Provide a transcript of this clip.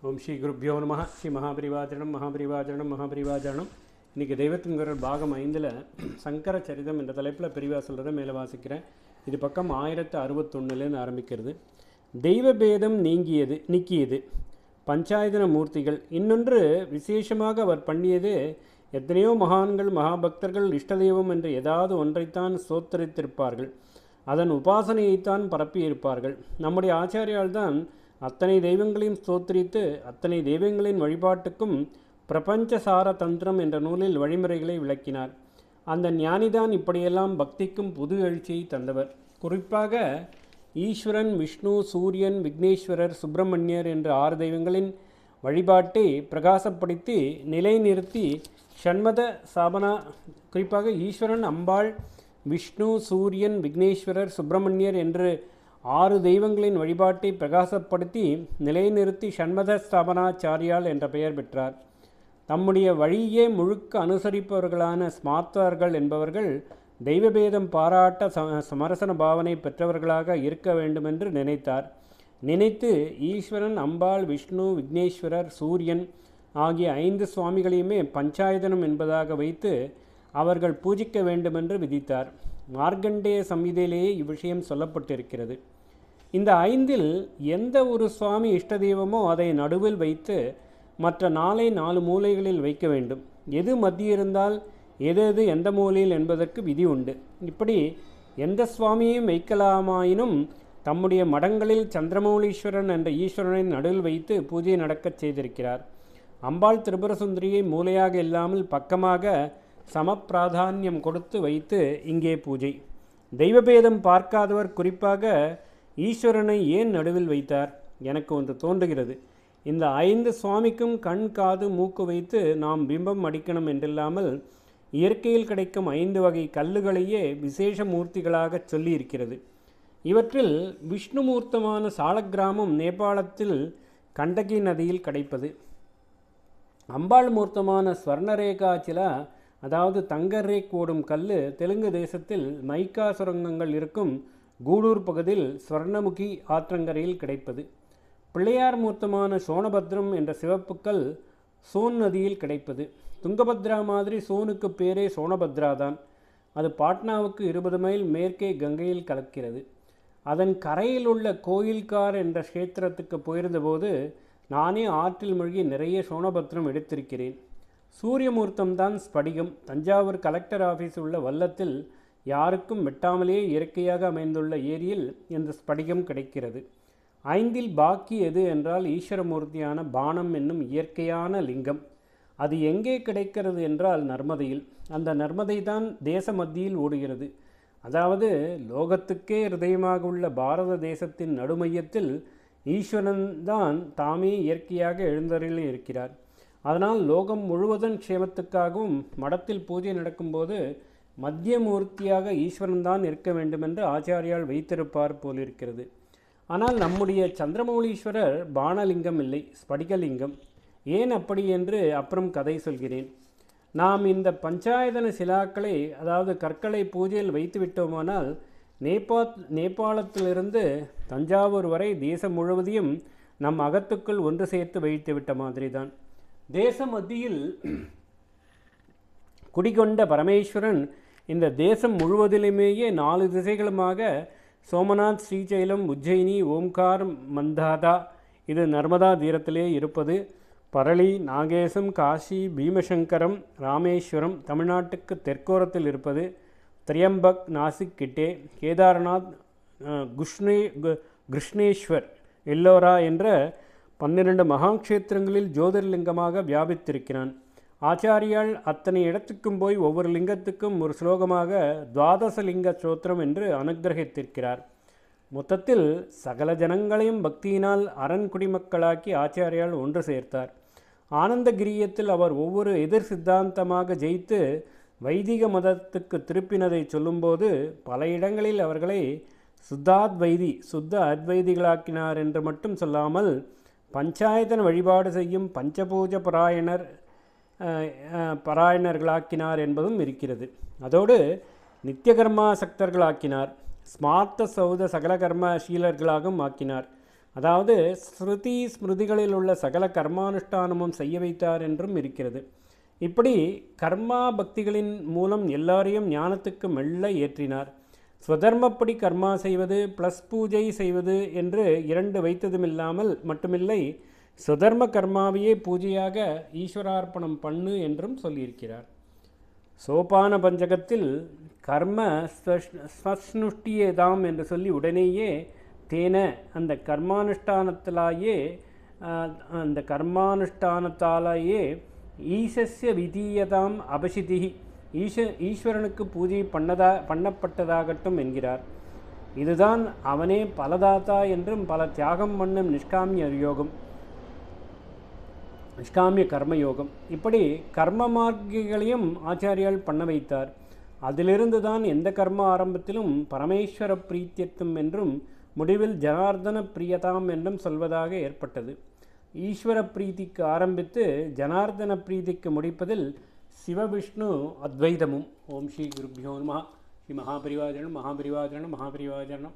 ஓம் ஸ்ரீ குருப்யோ நம. ஸ்ரீ மகாபரிவாஜனம். இன்றைக்கி தெய்வத்தின்குரல் பாகம் 5 சங்கர சரிதம் என்ற தலைப்பில் பிரிவாக சொல்கிறத மேலே வாசிக்கிறேன். இது பக்கம் 1061 ஆரம்பிக்கிறது. தெய்வ பேதம் நீக்கியது பஞ்சாயதன மூர்த்திகள். இன்னொன்று விசேஷமாக அவர் பண்ணியது, எத்தனையோ மகான்கள் மகாபக்தர்கள் இஷ்ட தெய்வம் என்று ஏதாவது ஒன்றைத்தான் சோத்தரித்திருப்பார்கள், அதன் உபாசனையைத்தான் பரப்பியிருப்பார்கள். நம்முடைய ஆச்சாரியால் தான் அத்தனை தெய்வங்களையும் ஸ்தோத்திரித்து அத்தனை தெய்வங்களின் வழிபாட்டுக்கும் பிரபஞ்சசார தந்திரம் என்ற நூலில் வழிமுறைகளை விளக்கினார். அந்த ஞானிதான் இப்படியெல்லாம் பக்திக்கும் புது எழுச்சியை தந்தவர். குறிப்பாக ஈஸ்வரன், விஷ்ணு, சூரியன், விக்னேஸ்வரர், சுப்பிரமணியர் என்ற 6 தெய்வங்களின் வழிபாட்டை பிரகாசப்படுத்தி நிலைநிறுத்தி ஷண்மத சாபனா, குறிப்பாக ஈஸ்வரன், அம்பாள், விஷ்ணு, சூரியன், விக்னேஸ்வரர், சுப்பிரமணியர் என்று 6 தெய்வங்களின் வழிபாட்டை பிரகாசப்படுத்தி நிலைநிறுத்தி ஷண்மத ஸ்தாபனாச்சாரியால் என்ற பெயர் பெற்றார். தம்முடைய வழியே முழுக்க அனுசரிப்பவர்களான ஸ்மார்த்தர்கள் என்பவர்கள் தெய்வபேதம் பாராட்ட சமரசன பாவனை பெற்றவர்களாக இருக்க வேண்டுமென்று நினைத்து ஈஸ்வரன், அம்பாள், விஷ்ணு, விக்னேஸ்வரர், சூரியன் ஆகிய 5 சுவாமிகளையுமே பஞ்சாயதனம் என்பதாக வைத்து அவர்கள் பூஜிக்க வேண்டுமென்று விதித்தார். மார்க்கண்டேய சம்ஹிதையிலேயே இவ்விஷயம் சொல்லப்பட்டிருக்கிறது. இந்த 5இல் எந்த ஒரு சுவாமி இஷ்ட தெய்வமோ அதை நடுவில் வைத்து மற்ற 4 மூலைகளில் வைக்க வேண்டும். எது மத்தியிருந்தால் எது எந்த மூலையில் என்பதற்கு விதி உண்டு. இப்படி எந்த சுவாமியையும் வைக்கலாமாயினும் தம்முடைய மடங்களில் சந்திரமௌலீஸ்வரன் என்ற ஈஸ்வரனை நடுவில் வைத்து பூஜை நடக்கச் செய்திருக்கிறார். அம்பாள் திரிபுரசுந்தரியை மூலையாக இல்லாமல் பக்கமாக சமப்பிராதானியம் கொடுத்து வைத்து இங்கே பூஜை. தெய்வபேதம் பார்க்காதவர் குறிப்பாக ஈஸ்வரனை ஏன் நடுவில் வைத்தார்? எனக்கு ஒன்று தோன்றுகிறது. இந்த 5 சுவாமிக்கும் கண், காது, மூக்கு வைத்து நாம் பிம்பம் அடிக்கணும் என்றில்லாமல் இயற்கையில் கிடைக்கும் 5 வகை கல்லுகளையே விசேஷ மூர்த்திகளாக சொல்லியிருக்கிறது. இவற்றில் விஷ்ணுமூர்த்தமான சாலக்கிராமம் நேபாளத்தில் கண்டகி நதியில் கிடைப்பது. அம்பாள் மூர்த்தமான ஸ்வர்ணரேகாச்சிலா, அதாவது தங்கரேக் ஓடும் கல், தெலுங்கு தேசத்தில் மைக்கா சுரங்கங்கள் இருக்கும் கூடூர் பகுதியில் ஸ்வர்ணமுகி ஆற்றங்கரையில் கிடைப்பது. பிள்ளையார் மூர்த்தமான சோனபத்ரம் என்ற சிவப்புக்கல் சோன் நதியில் கிடைப்பது. துங்கபத்ரா மாதிரி சோனுக்கு பேரே சோனபத்ராதான். அது பாட்னாவுக்கு 20 மைல் மேற்கே கங்கையில் கலக்கிறது. அதன் கரையில் உள்ள கோயில்கார் என்ற க்ஷேத்திரத்துக்கு போயிருந்தபோது நானே ஆற்றில் மூழ்கி நிறைய சோனபத்ரம் எடுத்திருக்கிறேன். சூரியமூர்த்தம்தான் ஸ்படிகம். தஞ்சாவூர் கலெக்டர் ஆஃபீஸ் உள்ள வல்லத்தில் யாருக்கும் வெட்டாமலே இயற்கையாக அமைந்துள்ள ஏரியில் இந்த ஸ்படிகம் கிடைக்கிறது. 5இல் பாக்கி எது என்றால் ஈஸ்வரமூர்த்தியான பானம் என்னும் இயற்கையான லிங்கம். அது எங்கே கிடைக்கிறது என்றால் நர்மதையில். அந்த நர்மதை தான் தேச மத்தியில் ஓடுகிறது. அதாவது லோகத்துக்கே ஹிருதயமாக உள்ள பாரத தேசத்தின் நடுமையத்தில் ஈஸ்வரன் தான் தாமே இயற்கையாக எழுந்தருளி இருக்கிறார். அதனால் லோகம் முழுவதும் க்ஷேமத்துக்காகவும் மடத்தில் பூஜை நடக்கும்போது மத்திய மூர்த்தியாக ஈஸ்வரன் தான் இருக்க வேண்டுமென்று ஆச்சாரியால் வைத்திருப்பார் போலிருக்கிறது. ஆனால் நம்முடைய சந்திரமௌலீஸ்வரர் பானலிங்கம் இல்லை, ஸ்படிகலிங்கம். ஏன் அப்படி என்று அப்புறம் கதை சொல்கிறேன். நாம் இந்த பஞ்சாயதன சிலாக்களை, அதாவது கற்களை பூஜையில் வைத்து விட்டோமானால் நேபாளத்திலிருந்து தஞ்சாவூர் வரை தேசம் முழுவதையும் நம் அகத்துக்குள் ஒன்று சேர்த்து வைத்து விட்ட மாதிரி தான். தேச மத்தியில் குடிகொண்ட பரமேஸ்வரன் இந்த தேசம் முழுவதிலுமேயே 4 திசைகளுமாக சோமநாத், ஸ்ரீசைலம், உஜ்ஜயினி, ஓம்கார், மந்தாதா, இது நர்மதா தீரத்திலே இருப்பது. பரளி, நாகேசம், காஷி, பீமசங்கரம், ராமேஸ்வரம் தமிழ்நாட்டுக்கு தெற்கோரத்தில் இருப்பது. திரியம்பக் நாசிக் கிட்டே, கேதார்நாத், கிருஷ்ணேஸ்வர், எல்லோரா என்ற 12 மகாக்ஷேத்திரங்களில் ஜோதிர்லிங்கமாக வியாபித்திருக்கிறான். ஆச்சாரியால் அத்தனை இடத்துக்கும் போய் ஒவ்வொரு லிங்கத்துக்கும் ஒரு ஸ்லோகமாக 12 லிங்க ஸ்தோத்திரம் என்று அனுக்கிரகித்திருக்கிறார். மொத்தத்தில் சகல ஜனங்களையும் பக்தியினால் அரண் குடிமக்களாக்கி ஆச்சாரியால் ஒன்று சேர்த்தார். ஆனந்தகிரியத்தில் அவர் ஒவ்வொரு எதிர் சித்தாந்தமாக ஜெயித்து வைதிக மதத்துக்கு திருப்பினதை சொல்லும்போது பல இடங்களில் அவர்களை சுத்த அத்வைதிகளாக்கினார் என்று மட்டும் சொல்லாமல் பஞ்சாயத்தன வழிபாடு செய்யும் பஞ்சபூஜ பராயணர்களாக்கினார் என்பதும் இருக்கிறது. அதோடு நித்தியகர்மா சக்தர்களாக்கினார். ஸ்மார்த்த சௌத சகல கர்ம சீலர்களாகவும் ஆக்கினார். அதாவது ஸ்ருதி ஸ்மிருதிகளில் உள்ள சகல கர்மானுஷ்டானமும் செய்ய வைத்தார் என்றும் இருக்கிறது. இப்படி கர்மா பக்திகளின் மூலம் எல்லாரையும் ஞானத்துக்கு மெல்ல ஏற்றினார். ஸ்வதர்மப்படி கர்மா செய்வது ப்ளஸ் பூஜை செய்வது என்று 2 வைத்ததுமில்லாமல் மட்டுமில்லை, சுதர்ம கர்மாவையே பூஜையாக ஈஸ்வரார்ப்பணம் பண்ணு என்றும் சொல்லியிருக்கிறார். சோபான பஞ்சகத்தில் கர்ம ஸ்வஸ்னுஷ்டியேதாம் என்று சொல்லி உடனேயே தேன அந்த கர்மானுஷ்டானத்தாலேயே ஈசஸ்ய விதீயதாம் அபசிதி ஈஸ்வரனுக்கு பூஜை பண்ணப்பட்டதாகட்டும் என்கிறார். இதுதான் அவனே பலதாத்தா என்றும் பல தியாகம் பண்ணும் நிஷ்காமிய கர்மயோகம். இப்படி கர்ம மார்க்கிகளையும் ஆச்சாரியால் பண்ண வைத்தார். அதிலிருந்து தான் எந்த கர்ம ஆரம்பத்திலும் பரமேஸ்வர பிரீத்தியத்தும் என்றும் முடிவில் ஜனார்தன பிரியதாம் என்றும் சொல்வதாக ஏற்பட்டது. ஈஸ்வர பிரீதிக்கு ஆரம்பித்து ஜனார்தன பிரீதிக்கு முடிப்பதில் சிவவிஷ்ணு அத்வைதமும். ஓம் ஸ்ரீ குருப்யோ நமः. ஸ்ரீ மகாபரிவாஜனம் மகாபரிவாஜனம் மகாபரிவாஜனம்.